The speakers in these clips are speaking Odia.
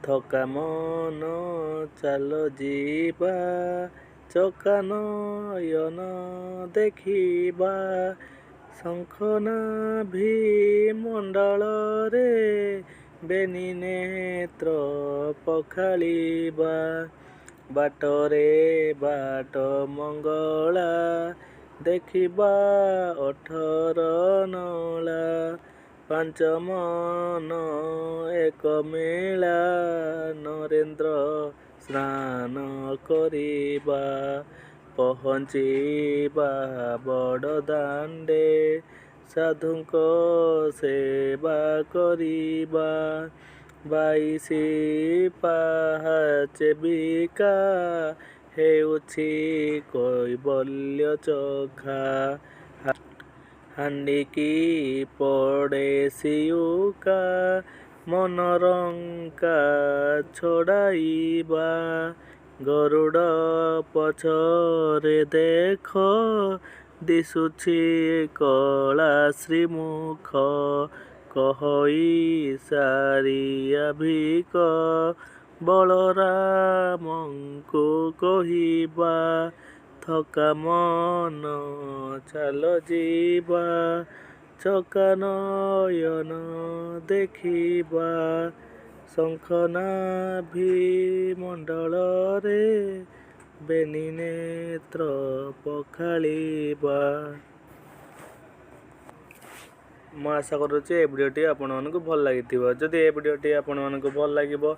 ଥକା ମନ ଚାଲ ଯିବା, ଚକା ନୟନ ଦେଖିବା। ଶଙ୍ଖ ନାଭି ମଣ୍ଡଳରେ ବେନି ନେତ୍ର ପଖାଳିବା। ବାଟରେ ବାଟ ମଙ୍ଗଳା ଦେଖିବା 18 ନଳା। ପାଞ୍ଚ ମନ ଏକ ମେଳା ନରେନ୍ଦ୍ର ସ୍ନାନ କରିବା। ପହଞ୍ଚିବା ବଡ଼ଦାଣ୍ଡେ ସାଧୁଙ୍କ ସେବା କରିବା। 22 ପାହାଚେ ବିକା ହେଉଛି କୈବଲ୍ୟ ଚଖା। ହାଣ୍ଡିକି ପଡ଼େ ସିଉକା ମନରଙ୍କା ଛଡ଼ାଇବା। ଗରୁଡ଼ ପଛରେ ଦେଖ ଦିଶୁଛି କଳା ଶ୍ରୀମୁଖ। କହଇ ସାରିଆ ଭିକ ବଳରାମଙ୍କୁ କହିବା। ଥକା ମନ ଚାଲ ଯିବା, ଚକା ନୟନ ଦେଖିବା। ଶଙ୍ଖ ନାଭି ମଣ୍ଡଳରେ ବେନି ନେତ୍ର ପଖାଳିବା। ମୁଁ ଆଶା କରୁଛି ଏ ଭିଡ଼ିଓଟି ଆପଣମାନଙ୍କୁ ଭଲ ଲାଗିଥିବ। ଯଦି ଏ ଭିଡ଼ିଓଟି ଆପଣମାନଙ୍କୁ ଭଲ ଲାଗିବ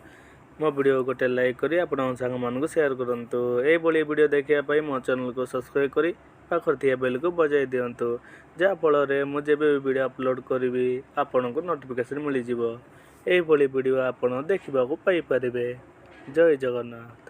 ମୋ ଭିଡ଼ିଓ ଗୋଟେ ଲାଇକ୍ କରି ଆପଣଙ୍କ ସାଙ୍ଗମାନଙ୍କୁ ସେୟାର କରନ୍ତୁ। ଏଇଭଳି ଭିଡ଼ିଓ ଦେଖିବା ପାଇଁ ମୋ ଚ୍ୟାନେଲକୁ ସବସ୍କ୍ରାଇବ୍ କରି ପାଖରେ ଥିବା ବେଲ୍କୁ ବଜାଇ ଦିଅନ୍ତୁ, ଯାହାଫଳରେ ମୁଁ ଯେବେ ବି ଭିଡ଼ିଓ ଅପଲୋଡ଼ କରିବି ଆପଣଙ୍କୁ ନୋଟିଫିକେସନ୍ ମିଳିଯିବ। ଏଇଭଳି ଭିଡ଼ିଓ ଆପଣ ଦେଖିବାକୁ ପାଇପାରିବେ। ଜୟ ଜଗନ୍ନାଥ।